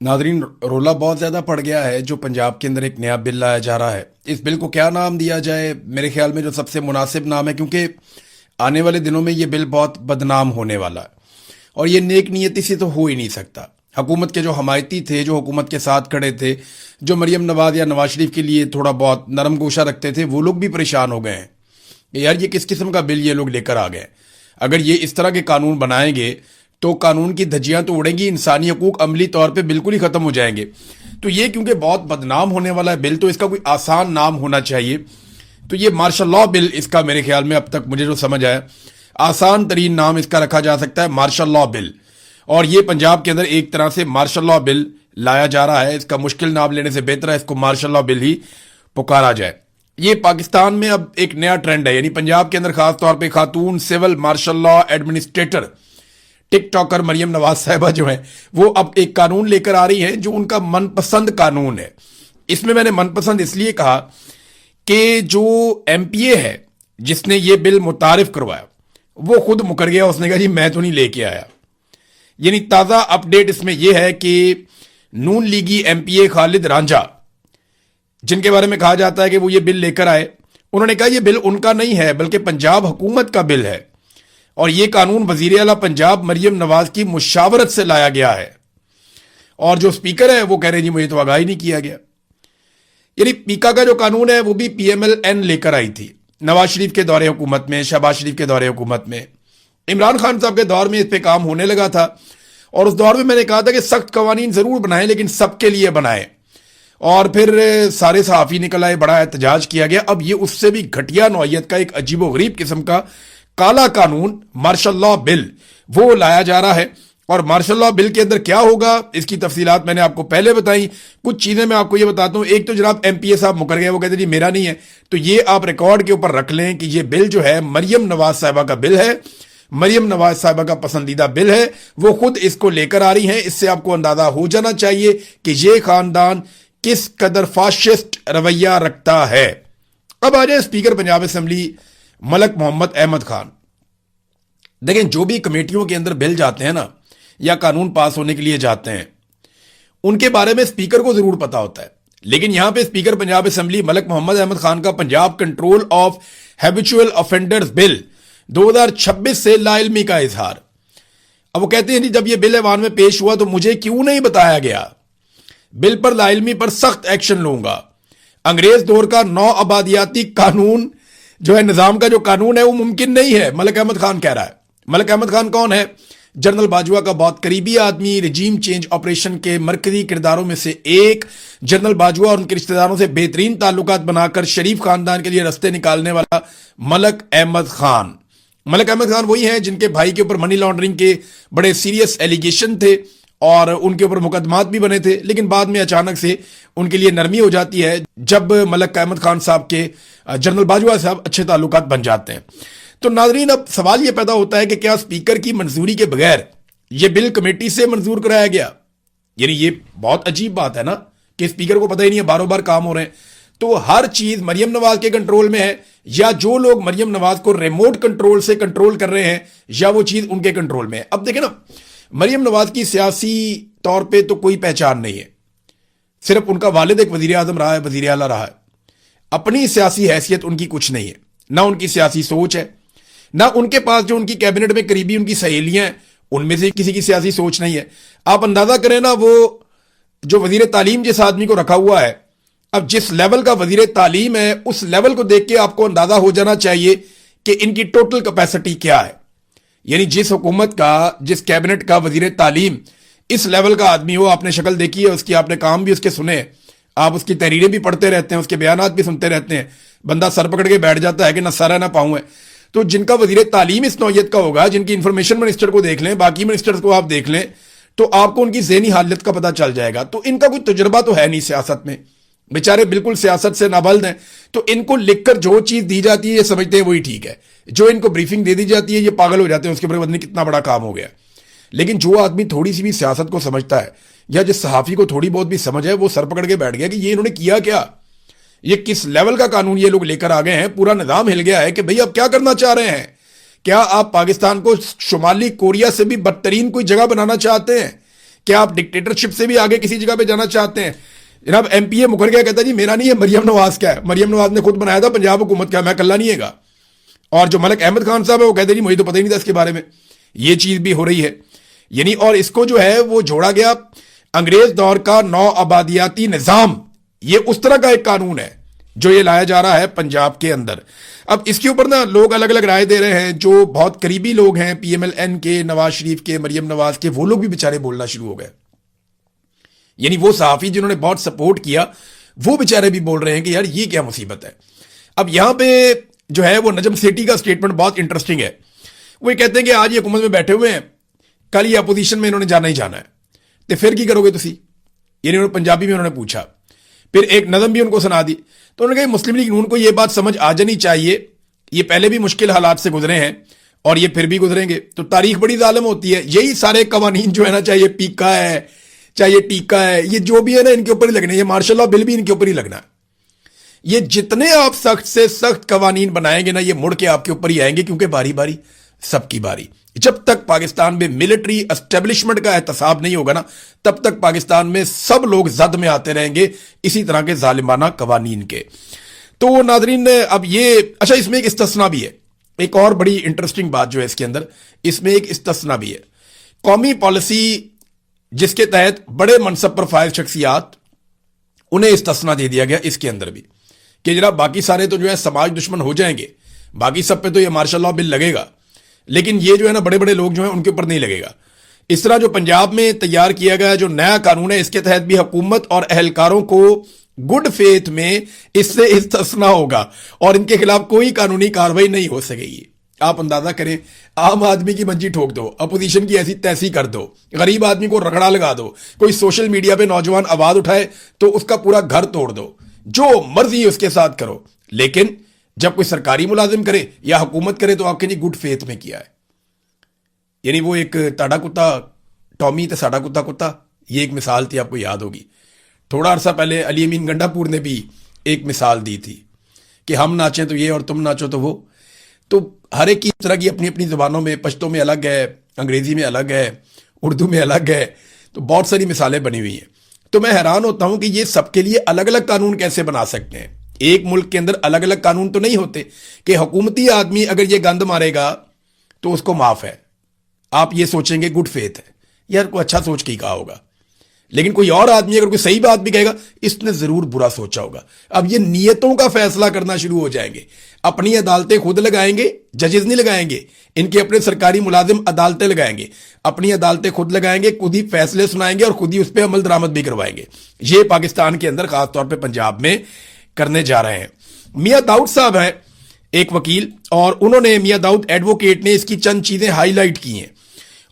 Nadreen, रोला बहुत ज़्यादा पड़ गया है जो पंजाब के अंदर एक नया बिल लाया जा रहा है। इस बिल को क्या नाम दिया जाए? मेरे ख्याल में जो सबसे मुनासिब नाम है, क्योंकि आने वाले दिनों में ये बिल बहुत बदनाम होने वाला है और ये नेक नियति से तो हो ही नहीं सकता। हुकूमत के जो हमायती थे, जो हुकूमत के साथ खड़े थे, जो मरियम नवाज या नवाज शरीफ के लिए थोड़ा बहुत नरम गोशा रखते थे, वो लोग भी परेशान हो गए हैं कि यार ये किस किस्म का बिल ये लोग लेकर आ गए। अगर ये इस तरह के कानून बनाएंगे तो कानून की धज्जियां तो उड़ेंगी, इंसानी हकूक अमली तौर पे बिल्कुल ही खत्म हो जाएंगे। तो ये क्योंकि बहुत बदनाम होने वाला है बिल, तो इसका कोई आसान नाम होना चाहिए। तो ये मार्शल लॉ बिल, इसका मेरे ख्याल में अब तक मुझे जो समझ आया, आसान तरीन नाम इसका रखा जा सकता है, मार्शल लॉ बिल। और ये पंजाब के अंदर एक तरह से मार्शल लॉ बिल लाया जा रहा है। इसका मुश्किल नाम लेने से बेहतर है इसको मार्शल लॉ बिल ही पुकारा जाए। ये पाकिस्तान में अब एक नया ट्रेंड है, यानी पंजाब के अंदर खास तौर पे खातून civil martial law administrator TikToker Maryam Nawaz साहिबा जो है, वो अब एक कानून लेकर आ रही है जो उनका मनपसंद कानून है। इसमें मैंने मनपसंद इसलिए कहा कि जो एमपीए है जिसने ये बिल मुतारिफ करवाया, वो खुद मुकर गया। उसने कहा जी मैं तो नहीं लेके आया। यानी ताजा अपडेट इसमें यह है कि नून लीगी एमपीए खालिद रांझा, जिनके बारे में कहा जाता है कि वो ये बिल लेकर आए, उन्होंने कहा ये बिल उनका नहीं है बल्कि पंजाब हुकूमत का बिल है और ये कानून वजीर आला पंजाब मरियम नवाज की मुशावरत से लाया गया है। और जो स्पीकर है वो कह रहे हैं जी मुझे तो आगाही नहीं किया गया। यानी पीका का जो कानून है वो भी पीएमएल-एन लेकर आई थी नवाज शरीफ के दौरे हुकूमत में, शहबाज शरीफ के दौरे हुकूमत में, इमरान खान साहब के दौर में इस पे काम होने लगा था। और उस दौर में मैंने कहा था कि सख्त कवानीन जरूर बनाए लेकिन सबके लिए बनाए। और फिर सारे सहाफ़ी निकल आए, बड़ा एहतजाज किया गया। अब ये उससे भी घटिया नौयत का एक अजीबो गरीब किस्म का काला कानून मार्शल लॉ बिल वो लाया जा रहा है। और मार्शल लॉ बिल के अंदर क्या होगा इसकी तफसीलात मैंने आपको पहले बताई। कुछ चीजें मैं आपको ये बताता हूं। एक तो जनाब एमपीए साहब मुकर गए, वो कहते जी मेरा नहीं है। तो ये आप रिकॉर्ड के ऊपर रख लें कि ये बिल जो है मरियम नवाज साहिबा का बिल है, मरियम नवाज साहिबा का पसंदीदा बिल है, वो खुद इसको लेकर आ रही हैं। इससे आपको अंदाजा हो जाना चाहिए कि ये खानदान किस कदर फाशिस्ट रवैया रखता है। अब आ जाए स्पीकर पंजाब असेंबली मलक मोहम्मद अहमद खान। देखें, जो भी कमेटियों के अंदर बिल जाते हैं ना, या कानून पास होने के लिए जाते हैं, उनके बारे में स्पीकर को जरूर पता होता है। लेकिन यहां पे स्पीकर पंजाब असेंबली मलक मोहम्मद अहमद खान का Punjab control of habitual offenders bill 2026 से लाइल्मी का इजहार। अब वो कहते हैं जब ये बिल ऐवान में पेश हुआ तो मुझे क्यों नहीं बताया गया, बिल पर लाइल्मी पर सख्त एक्शन लूंगा। अंग्रेज दौर का नौ आबादियाती कानून जो है, निजाम का जो कानून है वो मुमकिन नहीं है, मलक अहमद खान कह रहा है। मलक अहमद खान कौन है? जनरल बाजवा का बहुत करीबी आदमी, रिजीम चेंज ऑपरेशन के मरकजी किरदारों में से एक। जनरल बाजवा और उनके रिश्तेदारों से बेहतरीन ताल्लुकात बनाकर शरीफ खानदान के लिए रास्ते निकालने वाला मलक अहमद खान। मलक अहमद खान वही हैं जिनके भाई के ऊपर मनी लॉन्ड्रिंग के बड़े सीरियस एलिगेशन थे और उनके ऊपर मुकदमात भी बने थे, लेकिन बाद में अचानक से उनके लिए नरमी हो जाती है जब मलक अहमद खान साहब के जनरल बाजवा साहब अच्छे ताल्लुकात बन जाते हैं। तो नाजरीन, अब सवाल यह पैदा होता है कि क्या स्पीकर की मंजूरी के बगैर यह बिल कमेटी से मंजूर कराया गया? यानी ये बहुत अजीब बात है ना कि स्पीकर को पता ही नहीं है, बारों बार काम हो रहे हैं। तो हर चीज मरियम नवाज के कंट्रोल में है, या जो लोग मरियम नवाज को रिमोट कंट्रोल से कंट्रोल कर रहे हैं, या वो चीज उनके कंट्रोल में है। अब देखें ना, मरियम नवाज की सियासी तौर पे तो कोई पहचान नहीं है। सिर्फ उनका वालिद एक वजीर आजम रहा है, वजीर आला रहा है। अपनी सियासी हैसियत उनकी कुछ नहीं है, ना उनकी सियासी सोच है, ना उनके पास जो उनकी कैबिनेट में करीबी उनकी सहेलियां हैं उनमें से किसी की सियासी सोच नहीं है। आप अंदाजा करें ना, वो जो वजीर तालीम जिस आदमी को रखा हुआ है, अब जिस लेवल का वजीर तालीम है उस लेवल को देख के आपको अंदाजा हो जाना चाहिए कि इनकी टोटल कैपेसिटी क्या है। यानी जिस हुकूमत का, जिस कैबिनेट का वजीर तालीम इस लेवल का आदमी हो, आपने शक्ल देखी है उसकी, आपने काम भी उसके सुने, आप उसकी तहरीरें भी पढ़ते रहते हैं, उसके बयानात भी सुनते रहते हैं, बंदा सर पकड़ के बैठ जाता है कि ना सर है ना पाऊं है। तो जिनका वजीर तालीम इस नौयत का होगा, जिनकी इंफॉर्मेशन मिनिस्टर को देख लें, बाकी मिनिस्टर्स को आप देख लें, तो आपको उनकी ज़हनी हालत का पता चल जाएगा। तो इनका कोई तजुर्बा तो है नहीं सियासत में, बेचारे बिल्कुल सियासत से नाबल्द हैं। तो इनको लिखकर जो चीज दी जाती है ये समझते हैं वही ठीक है, जो इनको ब्रीफिंग दे दी जाती है ये पागल हो जाते हैं, उसके ऊपर पता नहीं कितना बड़ा काम हो गया। लेकिन जो आदमी थोड़ी सी भी सियासत को समझता है, या जिस सहाफी को थोड़ी बहुत भी समझ है, वो सर पकड़ के बैठ गया कि ये इन्होंने किया क्या, ये किस लेवल का कानून ये लोग लेकर आ गए हैं। पूरा निजाम हिल गया है कि भाई आप क्या करना चाह रहे हैं। क्या आप पाकिस्तान को शुमाली कोरिया से भी बदतरीन कोई जगह बनाना चाहते हैं, क्या आप डिक्टेटरशिप से भी आगे किसी जगह पे जाना चाहते हैं? जनाब एमपीए मुकर गया, कहता जी मेरा नहीं है, मरियम नवाज का है। मरियम नवाज ने खुद बनाया था पंजाब हुकूमत का, मैं कल्ला नहीं है। और जो मलिक अहमद खान साहब है वो कहते जी मुझे तो पता ही नहीं था इसके बारे में। ये चीज भी हो रही है यानी। और इसको जो है वो जोड़ा गया अंग्रेज दौर का नौ आबादियाती निजाम। ये उस तरह का एक कानून है जो ये लाया जा रहा है पंजाब के अंदर। अब इसके ऊपर ना लोग अलग अलग राय दे रहे हैं। जो बहुत करीबी लोग हैं पीएमएलएन के, नवाज शरीफ के, मरियम नवाज के, वो लोग भी बेचारे बोलना शुरू हो गए। यानी वो सहाफी जिन्होंने बहुत सपोर्ट किया वो बेचारे भी बोल रहे हैं कि यार ये क्या मुसीबत है। अब यहां पे जो है वो नजम सेठी का स्टेटमेंट बहुत इंटरेस्टिंग है। वो ये कहते हैं कि आज ये हुकूमत में बैठे हुए हैं, कल ये अपोजिशन में इन्होंने जाना ही जाना है, तो फिर की करोगे तुसी? यानी उन्होंने पंजाबी में उन्होंने पूछा, फिर एक नज़म भी उनको सुना दी। तो उन्होंने कहा मुस्लिम लीग नून को ये बात समझ आ जानी चाहिए, ये पहले भी मुश्किल हालात से गुजरे हैं और ये फिर भी गुजरेंगे। तो तारीख बड़ी जालिम होती है। यही सारे कवानीन जो है ना, चाहे ये पीका है चाहे ये टीका है, ये जो भी है ना इनके ऊपर ही लगने, ये मार्शल लॉ बिल भी इनके ऊपर ही लगना है। ये जितने आप सख्त से सख्त कवानीन बनाएंगे ना, ये मुड़ के आपके ऊपर ही आएंगे, क्योंकि बारी बारी सबकी बारी। जब तक पाकिस्तान में मिलिट्री एस्टेब्लिशमेंट का एहतसाब नहीं होगा ना, तब तक पाकिस्तान में सब लोग जद में आते रहेंगे इसी तरह के जालिमाना कवानीन के। तो नाजरीन अब ये अच्छा, इसमें एक इस्तिस्ना भी है। एक और बड़ी इंटरेस्टिंग बात जो है इसके अंदर, इसमें एक इस्तिस्ना भी है। कौमी पॉलिसी जिसके तहत बड़े मनसब पर फाइज शख्सियात, उन्हें इस्तिस्ना दे दिया गया इसके अंदर भी कि जनाब बाकी सारे तो जो है समाज दुश्मन हो जाएंगे, बाकी सब पे तो ये मार्शल लॉ बिल लगेगा, लेकिन ये जो है ना बड़े बड़े लोग जो है उनके ऊपर नहीं लगेगा। इस तरह जो पंजाब में तैयार किया गया जो नया कानून है, इसके तहत भी हुकूमत और अहलकारों को गुड फेथ में इससे इस्तिस्ना होगा और इनके खिलाफ कोई कानूनी कार्रवाई नहीं हो सकेगी। आप अंदाजा करें, आम आदमी की मंजी ठोक दो, अपोजिशन की ऐसी तैसी कर दो, गरीब आदमी को रगड़ा लगा दो, कोई सोशल मीडिया पे नौजवान आवाज उठाए तो उसका पूरा घर तोड़ दो, जो मर्जी उसके साथ करो। लेकिन जब कोई सरकारी मुलाजिम करे या हुकूमत करे तो आपके जी गुड फेथ में किया है। यानी वो एक ताड़ा कुत्ता टॉमी ते साड़ा कुत्ता कुत्ता, ये एक मिसाल थी, आपको याद होगी। थोड़ा अरसा पहले अली अमीन गंडापुर ने भी एक मिसाल दी थी कि हम नाचें तो ये और तुम नाचो तो वो। तो हर एक की तरह की अपनी अपनी जुबानों में, पश्तो में अलग है, अंग्रेजी में अलग है, उर्दू में अलग है, तो बहुत सारी मिसालें बनी हुई हैं। तो मैं हैरान होता हूं कि ये सबके लिए अलग अलग कानून कैसे बना सकते हैं। एक मुल्क के अंदर अलग अलग कानून तो नहीं होते कि हुकूमती आदमी अगर ये गंद मारेगा तो उसको माफ है, आप ये सोचेंगे गुड फेथ है, यार कोई अच्छा सोच के ही कहा होगा। लेकिन कोई और आदमी अगर कोई सही बात भी कहेगा, इसने जरूर बुरा सोचा होगा। अब ये नियतों का फैसला करना शुरू हो जाएंगे, अपनी अदालतें खुद लगाएंगे, जजेस नहीं लगाएंगे, इनके अपने सरकारी मुलाजिम अदालतें लगाएंगे, अपनी अदालतें खुद लगाएंगे, खुद ही फैसले सुनाएंगे और खुद ही उस पर अमल दरामद भी करवाएंगे। ये पाकिस्तान के अंदर खासतौर पर पंजाब में करने जा रहे हैं। मियां दाऊद साहब हैं एक वकील, और उन्होंने, मियां दाऊद एडवोकेट ने इसकी चंद चीजें हाईलाइट की हैं।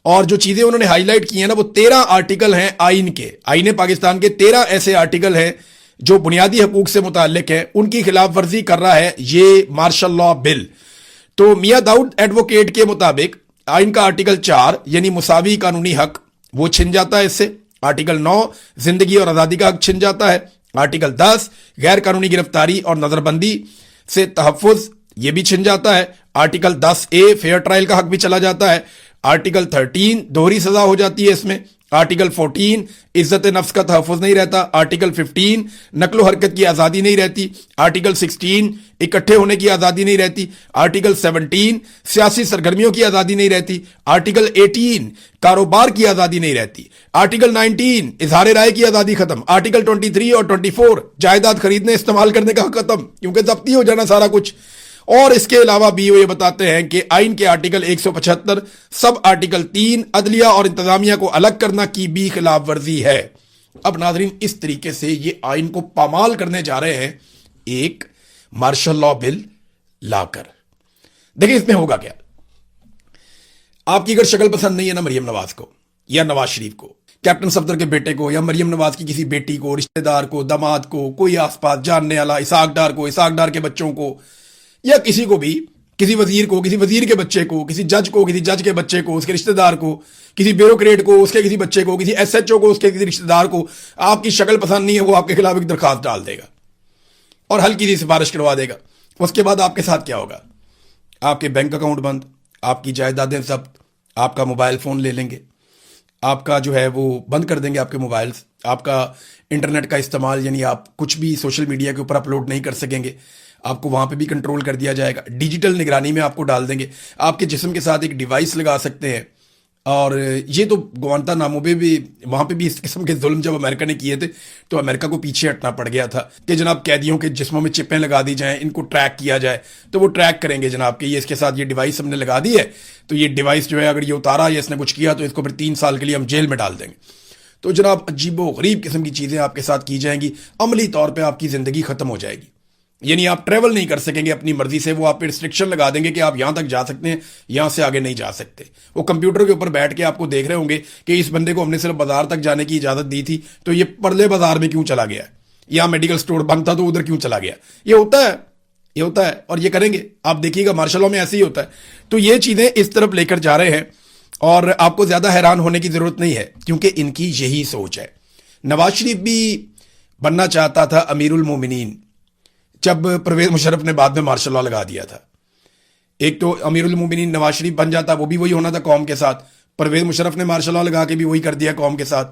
और जो चीजें उन्होंने हाईलाइट की हैं ना, वो 13 आर्टिकल हैं आइन के। आइन पाकिस्तान के 13 ऐसे आर्टिकल हैं जो बुनियादी हकूक से मुताल्लिक है, उनकी खिलाफ वर्जी कर रहा है ये मार्शल लॉ बिल। तो मियां दाऊद एडवोकेट के मुताबिक आइन का आर्टिकल 4 यानी मुसावी कानूनी हक, वो छिन जाता है इससे। आर्टिकल 9 जिंदगी और आजादी का हक छिन जाता है। आर्टिकल 10 गैर कानूनी गिरफ्तारी और नजरबंदी से तहफ़्फ़ुज़, ये भी छिन जाता है। आर्टिकल 10A फेयर ट्रायल का हक भी चला जाता है। आर्टिकल 13 दोहरी सजा हो जाती है इसमें। आर्टिकल 14 इज्जत नफ्स का तहफ़्फ़ुज़ नहीं रहता। आर्टिकल 15 नकलो हरकत की आज़ादी नहीं रहती। आर्टिकल 16 इकट्ठे होने की आज़ादी नहीं रहती। आर्टिकल 17 सियासी सरगर्मियों की आज़ादी नहीं रहती। आर्टिकल 18 कारोबार की आज़ादी नहीं रहती। आर्टिकल 19 इजहार राय की आज़ादी खत्म। आर्टिकल 23 और 24 जायदाद खरीदने इस्तेमाल करने का हक खत्म, क्योंकि जब्ती हो जाना सारा कुछ। और इसके अलावा भी वो ये बताते हैं कि आइन के आर्टिकल 175 सब आर्टिकल 3 अदलिया और इंतजामिया को अलग करना की भी खिलाफ वर्जी है। अब नाजरीन इस तरीके से ये आइन को पामाल करने जा रहे हैं एक मार्शल लॉ बिल लाकर। देखिए इसमें होगा क्या। आपकी अगर शक्ल पसंद नहीं है ना मरियम नवाज को या नवाज शरीफ को, कैप्टन सफदर के बेटे को, या मरियम नवाज की किसी बेटी को, रिश्तेदार को, दामाद को, कोई आसपास जानने वाला, इसहाक डार को, इसहाक डार के बच्चों को, या किसी को भी, किसी वजीर को, किसी वजीर के बच्चे को, किसी जज को, किसी जज के बच्चे को, उसके रिश्तेदार को, किसी ब्यूरोक्रेट को, उसके किसी बच्चे को, किसी एसएचओ को, उसके किसी रिश्तेदार को आपकी शक्ल पसंद नहीं है, वो आपके खिलाफ एक दरखास्त डाल देगा और हल्की सी सिफारिश करवा देगा। उसके बाद आपके साथ क्या होगा? आपके बैंक अकाउंट बंद, आपकी जायदादें जब्त, आपका मोबाइल फोन ले लेंगे, आपका जो है वो बंद कर देंगे, आपके मोबाइल्स, आपका इंटरनेट का इस्तेमाल, यानी आप कुछ भी सोशल मीडिया के ऊपर अपलोड नहीं कर सकेंगे, आपको वहां पे भी कंट्रोल कर दिया जाएगा। डिजिटल निगरानी में आपको डाल देंगे, आपके जिस्म के साथ एक डिवाइस लगा सकते हैं। और ये तो ग्वांतानामो में भी, वहां पे भी इस किस्म के जुल्म जब अमेरिका ने किए थे तो अमेरिका को पीछे हटना पड़ गया था कि जनाब कैदियों के जिस्मों में चिपें लगा दी जाएं, इनको ट्रैक किया जाए। तो वो ट्रैक करेंगे जनाब कि ये इसके साथ ये डिवाइस हमने लगा दी है, तो ये डिवाइस जो है अगर ये उतारा या इसने कुछ किया तो इसको फिर 3 साल के लिए हम जेल में डाल देंगे। तो जनाब अजीबो गरीब किस्म की चीज़ें आपके साथ की जाएंगी, अमली तौर पर आपकी ज़िंदगी ख़त्म हो जाएगी। यानी आप ट्रेवल नहीं कर सकेंगे अपनी मर्जी से, वो आप पे रिस्ट्रिक्शन लगा देंगे कि आप यहां तक जा सकते हैं, यहां से आगे नहीं जा सकते। वो कंप्यूटर के ऊपर बैठ के आपको देख रहे होंगे कि इस बंदे को हमने सिर्फ बाजार तक जाने की इजाजत दी थी, तो ये परले बाजार में क्यों चला गया, यहां मेडिकल स्टोर बंद था तो उधर क्यों चला गया। ये होता है, ये होता है, और ये करेंगे, आप देखिएगा मार्शल लॉ में ऐसे ही होता है। तो ये चीजें इस तरफ लेकर जा रहे हैं और आपको ज्यादा हैरान होने की जरूरत नहीं है, क्योंकि इनकी यही सोच है। नवाज शरीफ भी बनना चाहता था अमीरुल मोमिनीन, जब परवेज मुशर्रफ ने बाद में मार्शल लॉ लगा दिया था। एक तो अमीरुल मोमिनीन नवाज शरीफ बन जाता, वो भी वही होना था कौम के साथ। परवेज मुशर्रफ ने मार्शल लॉ लगा के भी वही कर दिया कौम के साथ।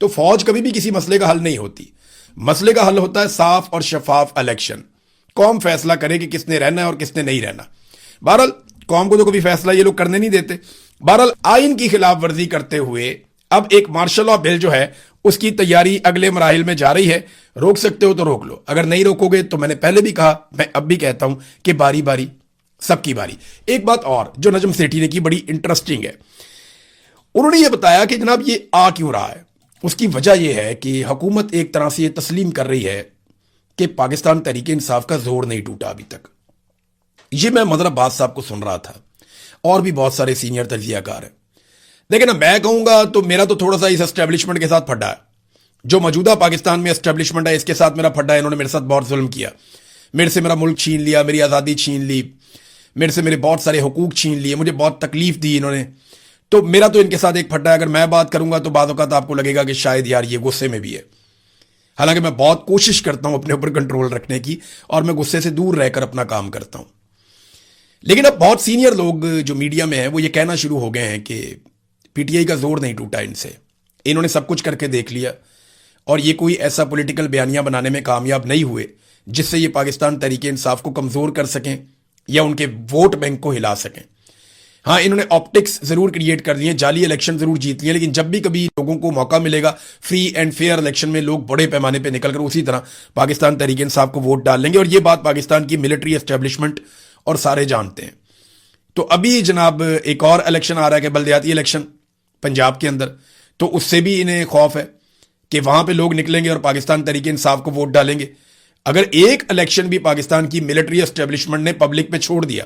तो फौज कभी भी किसी मसले का हल नहीं होती। मसले का हल होता है साफ और शफाफ इलेक्शन। कौम फैसला करे कि किसने रहना है और किसने नहीं रहना। बहरहाल कौम को तो कभी फैसला ये लोग करने नहीं देते। बहरहाल आइन की खिलाफ वर्जी करते हुए अब एक मार्शल लॉ बिल जो है उसकी तैयारी अगले मराहिल में जा रही है। रोक सकते हो तो रोक लो, अगर नहीं रोकोगे तो मैंने पहले भी कहा, मैं अब भी कहता हूं कि बारी बारी सबकी बारी। एक बात और जो नजम सेठी ने की बड़ी इंटरेस्टिंग है, उन्होंने ये बताया कि जनाब ये आ क्यों रहा है। उसकी वजह यह है कि हुकूमत एक तरह से ये तस्लीम कर रही है कि पाकिस्तान तहरीक इंसाफ का जोर नहीं टूटा अभी तक। ये मैं मदर अब्बास साहब को सुन रहा था और भी बहुत सारे सीनियर तजियाकार हैं। देखिए ना, मैं कहूंगा तो मेरा तो थोड़ा सा इस एस्टेब्लिशमेंट के साथ फड्डा है। जो मौजूदा पाकिस्तान में एस्टेब्लिशमेंट है इसके साथ मेरा फड्डा है। इन्होंने मेरे साथ बहुत जुल्म किया, मेरे से मेरा मुल्क छीन लिया, मेरी आज़ादी छीन ली, मेरे से मेरे बहुत सारे हुकूक छीन लिए, मुझे बहुत तकलीफ दी इन्होंने। तो मेरा तो इनके साथ एक फड्डा है। अगर मैं बात करूंगा तो बाद औक़ात आपको लगेगा कि शायद यार ये गुस्से में भी है। हालांकि मैं बहुत कोशिश करता हूं अपने ऊपर कंट्रोल रखने की और मैं गुस्से से दूर रहकर अपना काम करता हूं। लेकिन अब बहुत सीनियर लोग जो मीडिया में हैं वो ये कहना शुरू हो गए हैं कि पीटीआई का जोर नहीं टूटा इनसे, इन्होंने सब कुछ करके देख लिया और ये कोई ऐसा पॉलिटिकल बयानिया बनाने में कामयाब नहीं हुए जिससे ये पाकिस्तान तहरीक इंसाफ को कमजोर कर सकें या उनके वोट बैंक को हिला सकें। हाँ, इन्होंने ऑप्टिक्स जरूर क्रिएट कर दिए, जाली इलेक्शन जरूर जीत लिए, लेकिन जब भी कभी लोगों को मौका मिलेगा फ्री एंड फेयर इलेक्शन में लोग बड़े पैमाने पर निकलकर उसी तरह पाकिस्तान तहरीक इंसाफ को वोट डाल लेंगे। और ये बात पाकिस्तान की मिलिट्री एस्टेब्लिशमेंट और सारे जानते हैं। तो अभी जनाब एक और इलेक्शन आ रहा है कि बल्दियाती इलेक्शन पंजाब के अंदर, तो उससे भी इन्हें खौफ है कि वहां पे लोग निकलेंगे और पाकिस्तान तहरीक इंसाफ को वोट डालेंगे। अगर एक इलेक्शन भी पाकिस्तान की मिलिट्री एस्टेब्लिशमेंट ने पब्लिक पे छोड़ दिया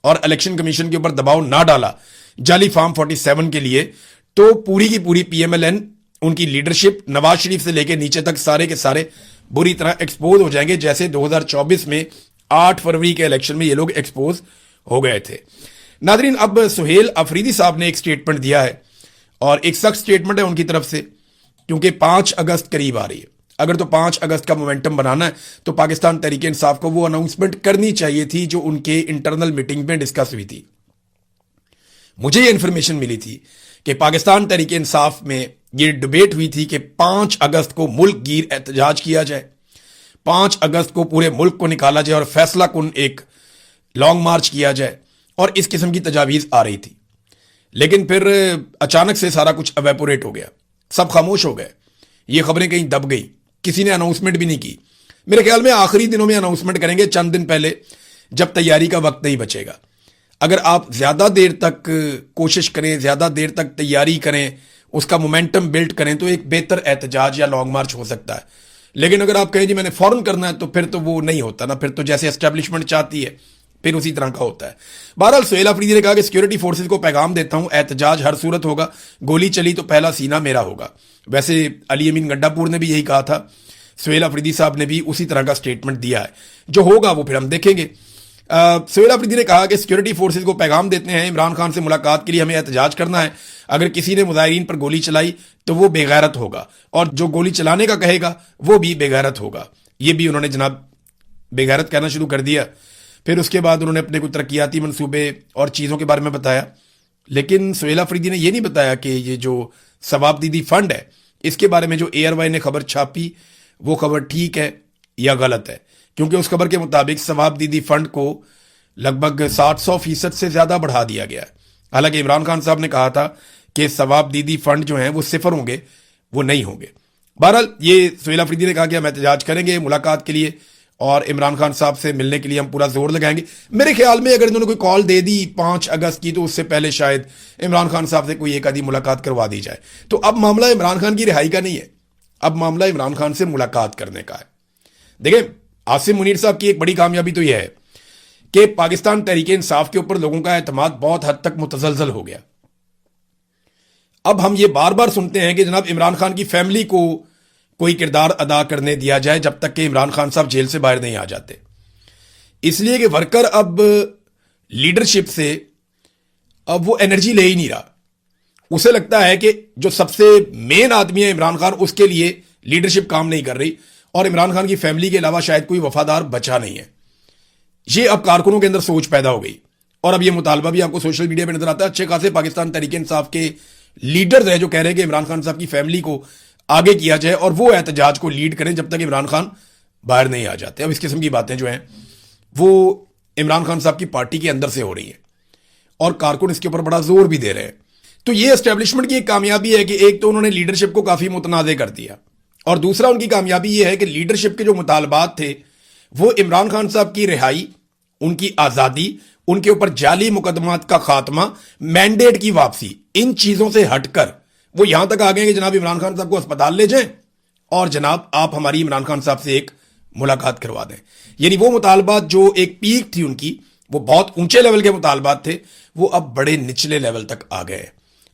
और इलेक्शन कमीशन के ऊपर दबाव ना डाला जाली फॉर्म 47 के लिए, तो पूरी की पूरी पीएमएलएन, उनकी लीडरशिप नवाज शरीफ से लेकर नीचे तक सारे के सारे बुरी तरह एक्सपोज हो जाएंगे, जैसे 2024 में 8 फरवरी के इलेक्शन में ये लोग एक्सपोज हो गए थे। नादरीन, अब सुहेल अफरीदी साहब ने एक स्टेटमेंट दिया है और एक सख्त स्टेटमेंट है उनकी तरफ से, क्योंकि 5 अगस्त करीब आ रही है। अगर तो 5 अगस्त का मोमेंटम बनाना है तो पाकिस्तान तहरीक इंसाफ को वो अनाउंसमेंट करनी चाहिए थी जो उनके इंटरनल मीटिंग में डिस्कस हुई थी। मुझे ये इंफॉर्मेशन मिली थी कि पाकिस्तान तहरीक इंसाफ में ये डिबेट हुई थी कि 5 अगस्त को मुल्क गिर एहतजाज किया जाए, 5 अगस्त को पूरे मुल्क को निकाला जाए और फैसला कुन एक लॉन्ग मार्च किया जाए, और इस किस्म की तजावीज आ रही थी। लेकिन फिर अचानक से सारा कुछ अवेपोरेट हो गया, सब खामोश हो गए, ये खबरें कहीं दब गई, किसी ने अनाउंसमेंट भी नहीं की। मेरे ख्याल में आखिरी दिनों में अनाउंसमेंट करेंगे, चंद दिन पहले, जब तैयारी का वक्त नहीं बचेगा। अगर आप ज्यादा देर तक कोशिश करें, ज्यादा देर तक तैयारी करें, उसका मोमेंटम बिल्ड करें, तो एक बेहतर एहतजाज या लॉन्ग मार्च हो सकता है। लेकिन अगर आप कहें जी मैंने फौरन करना है, तो फिर तो वो नहीं होता ना, फिर तो जैसे एस्टेब्लिशमेंट चाहती है फिर उसी तरह का होता है। बहरहाल सुहेल अफरीदी ने कहा कि सिक्योरिटी फोर्सेज को पैगाम देता हूं, एहतजाज हर सूरत होगा, गोली चली तो पहला सीना मेरा होगा। वैसे अली अमीन गड्डापुर ने भी यही कहा था, सुहेल अफरीदी साहब ने भी उसी तरह का स्टेटमेंट दिया है। जो होगा वो फिर हम देखेंगे। सुहेल अफरीदी ने कहा कि सिक्योरिटी फोर्सेज को पैगाम देते हैं, इमरान खान से मुलाकात के लिए हमें एहतजाज करना है। अगर किसी ने मुजाहिरीन पर गोली चलाई तो वो बेगैरत होगा, और जो गोली चलाने का कहेगा वो भी बेगैरत होगा। ये भी उन्होंने जनाब बेगैरत कहना शुरू कर दिया। फिर उसके बाद उन्होंने अपने कुछ तरक्याती मंसूबे और चीज़ों के बारे में बताया। लेकिन सुहेल अफरीदी ने यह नहीं बताया कि ये जो सवाब दीदी फंड है, इसके बारे में जो एयरवाई ने खबर छापी वो खबर ठीक है या गलत है? क्योंकि उस खबर के मुताबिक सवाब दीदी फंड को लगभग 700% से ज्यादा बढ़ा दिया गया है। हालांकि इमरान खान साहब ने कहा था कि सवाब दीदी फंड जो है वो सिफर होंगे, वो नहीं होंगे। बहरहाल ये सुहेल अफरीदी ने कहा कि हम एहतजाज करेंगे मुलाकात के लिए और इमरान खान साहब से मिलने के लिए हम पूरा जोर लगाएंगे। मेरे ख्याल में अगर इन्होंने कोई कॉल दे दी 5 अगस्त की तो उससे पहले शायद इमरान खान साहब से कोई एक आधी मुलाकात करवा दी जाए। तो अब मामला इमरान खान की रिहाई का नहीं है, अब मामला इमरान खान से मुलाकात करने का है। देखिए, आसिम मुनीर साहब की एक बड़ी कामयाबी तो यह है कि पाकिस्तान तहरीक इंसाफ के ऊपर लोगों का एतमाद बहुत हद तक मुतजलजल हो गया। अब हम ये बार बार सुनते हैं कि जनाब इमरान खान की फैमिली को कोई किरदार अदा करने दिया जाए जब तक कि इमरान खान साहब जेल से बाहर नहीं आ जाते, इसलिए कि वर्कर अब लीडरशिप से अब वो एनर्जी ले ही नहीं रहा। उसे लगता है कि जो सबसे मेन आदमी है इमरान खान, उसके लिए लीडरशिप काम नहीं कर रही और इमरान खान की फैमिली के अलावा शायद कोई वफादार बचा नहीं है। ये अब कारकुनों के अंदर सोच पैदा हो गई और अब ये मुतालबा भी आपको सोशल मीडिया पे नजर आता है। अच्छे खासे पाकिस्तान तहरीक इंसाफ के लीडर्स हैं जो कह रहे हैं कि इमरान खान साहब की फैमिली को आगे किया जाए और वो एहतजाज को लीड करें जब तक इमरान खान बाहर नहीं आ जाते। अब इस किस्म की बातें जो हैं वो इमरान खान साहब की पार्टी के अंदर से हो रही हैं और कारकुन इसके ऊपर बड़ा जोर भी दे रहे हैं। तो ये एस्टेब्लिशमेंट की एक कामयाबी है कि एक तो उन्होंने लीडरशिप को काफी मुतनाज़ कर दिया और दूसरा उनकी कामयाबी ये है कि लीडरशिप के जो मुतालबात थे वो इमरान खान साहब की रिहाई, उनकी आजादी, उनके ऊपर जाली मुकदमात का खात्मा, मैंडेट की वापसी, इन चीजों से हटकर वो यहां तक आ गए कि जनाब इमरान खान साहब को अस्पताल ले जाएं और जनाब आप हमारी इमरान खान साहब से एक मुलाकात करवा दें। यानी वो मुतालबात जो एक पीक थी उनकी, वो बहुत ऊंचे लेवल के मुतालबात थे, वो अब बड़े निचले लेवल तक आ गए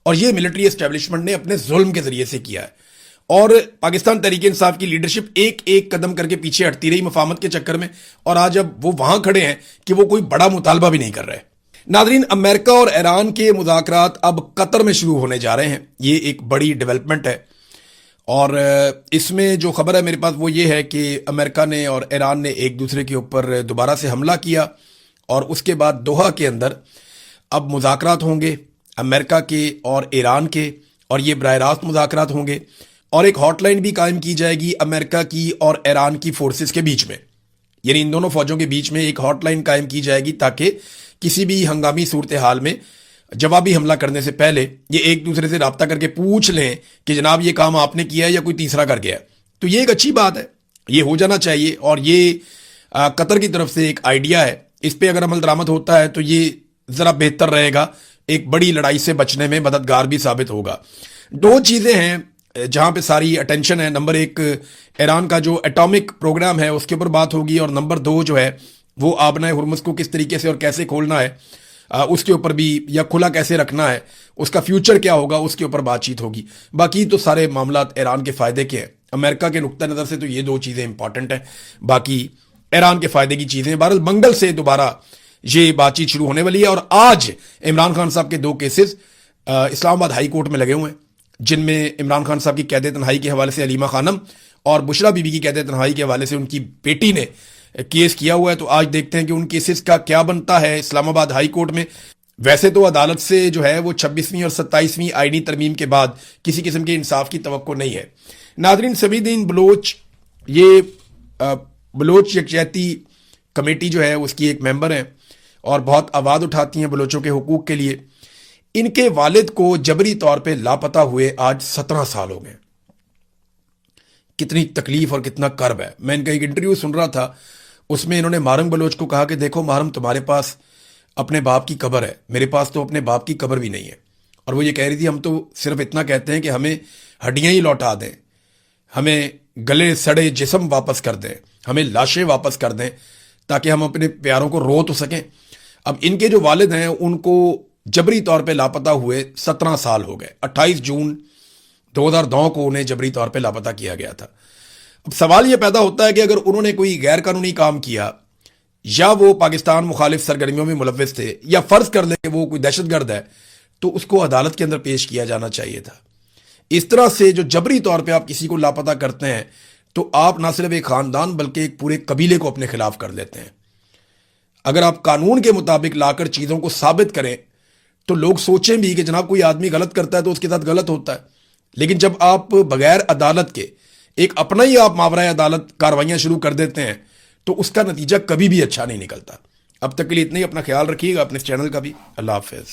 और ये मिलिट्री एस्टेब्लिशमेंट ने अपने जुल्म के जरिए से किया है और पाकिस्तान तहरीक इंसाफ की लीडरशिप एक एक कदम करके पीछे हटती रही मफामत के चक्कर में और आज अब वो वहां खड़े हैं कि वो कोई बड़ा मुतालबा भी नहीं कर रहे। नादरीन, अमेरिका और ईरान के मुज़ाकरात अब कतर में शुरू होने जा रहे हैं। ये एक बड़ी डेवलपमेंट है और इसमें जो खबर है मेरे पास वो ये है कि अमेरिका ने और ईरान ने एक दूसरे के ऊपर दोबारा से हमला किया और उसके बाद दोहा के अंदर अब मुज़ाकरात होंगे अमेरिका के और ईरान के और ये बराह रास्त मुज़ाकरात होंगे और एक हॉटलाइन भी कायम की जाएगी अमेरिका की और ईरान की फोर्सेस के बीच में। यानी इन दोनों फौजों के बीच में एक हॉटलाइन कायम की जाएगी ताकि किसी भी हंगामी सूरत हाल में जवाबी हमला करने से पहले ये एक दूसरे से रब्ता करके पूछ लें कि जनाब ये काम आपने किया है या कोई तीसरा कर गया। तो ये एक अच्छी बात है, ये हो जाना चाहिए और ये कतर की तरफ से एक आइडिया है। इस पर अगर अमल दरामद होता है तो ये ज़रा बेहतर रहेगा, एक बड़ी लड़ाई से बचने में मददगार भी साबित होगा। दो चीज़ें हैं जहां पे सारी अटेंशन है। नंबर एक, ईरान का जो एटॉमिक प्रोग्राम है उसके ऊपर बात होगी और नंबर दो जो है वो आबना हुर्मुज़ को किस तरीके से और कैसे खोलना है उसके ऊपर भी, या खुला कैसे रखना है, उसका फ्यूचर क्या होगा उसके ऊपर बातचीत होगी। बाकी तो सारे मामला ईरान के फ़ायदे के हैं। अमेरिका के नुक्ता नज़र से तो ये दो चीज़ें इंपॉर्टेंट हैं, बाकी ईरान के फ़ायदे की चीज़ें। बहरहाल मंगल से दोबारा ये बातचीत शुरू होने वाली है और आज इमरान खान साहब के 2 केसेस इस्लामाबाद हाई कोर्ट में लगे हुए हैं जिनमें इमरान खान साहब की कैद तन्हाई के हवाले से अलीमा खानम और बुशरा बीबी की कैद तन्हाई के हवाले से उनकी बेटी ने केस किया हुआ है। तो आज देखते हैं कि उन केसेस का क्या बनता है इस्लामाबाद हाई कोर्ट में। वैसे तो अदालत से जो है वो 26वीं और 27वीं आईनी तरमीम के बाद किसी किस्म के इंसाफ की तवक्को नहीं है। नादरीन, समीदीन बलोच, ये बलोच यकजहती कमेटी जो है उसकी एक मेंबर हैं और बहुत आवाज़ उठाती हैं बलोचों के हुकूक के लिए। इनके वालिद को जबरी तौर पे लापता हुए आज 17 साल हो गए। कितनी तकलीफ और कितना कर्ब है। मैं इनका एक इंटरव्यू सुन रहा था, उसमें इन्होंने मारंग बलोच को कहा कि देखो मारंग, तुम्हारे पास अपने बाप की कब्र है, मेरे पास तो अपने बाप की कब्र भी नहीं है। और वो ये कह रही थी हम तो सिर्फ इतना कहते हैं कि हमें हड्डियां ही लौटा दें, हमें गले सड़े जिस्म वापस कर दें, हमें लाशें वापस कर दें ताकि हम अपने प्यारों को रो तो सकें। अब इनके जो वालिद हैं उनको जबरी तौर पे लापता हुए 17 साल हो गए। 28 जून 2009 को उन्हें जबरी तौर पे लापता किया गया था। अब सवाल यह पैदा होता है कि अगर उन्होंने कोई गैर कानूनी काम किया या वो पाकिस्तान मुखालिफ सरगर्मियों में मुलव्विस थे या फर्ज कर ले कि वो कोई दहशतगर्द है तो उसको अदालत के अंदर पेश किया जाना चाहिए था। इस तरह से जो जबरी तौर पे आप किसी को लापता करते हैं तो आप ना सिर्फ एक खानदान बल्कि एक पूरे कबीले को अपने खिलाफ कर लेते हैं। अगर आप कानून के मुताबिक लाकर चीजों को साबित करें तो लोग सोचें भी कि जनाब कोई आदमी गलत करता है तो उसके साथ गलत होता है। लेकिन जब आप बगैर अदालत के एक अपना ही आप मावराए अदालत कार्रवाइयां शुरू कर देते हैं तो उसका नतीजा कभी भी अच्छा नहीं निकलता। अब तक के लिए इतना ही। अपना ख्याल रखिएगा, अपने इस चैनल का भी। अल्लाह हाफिज।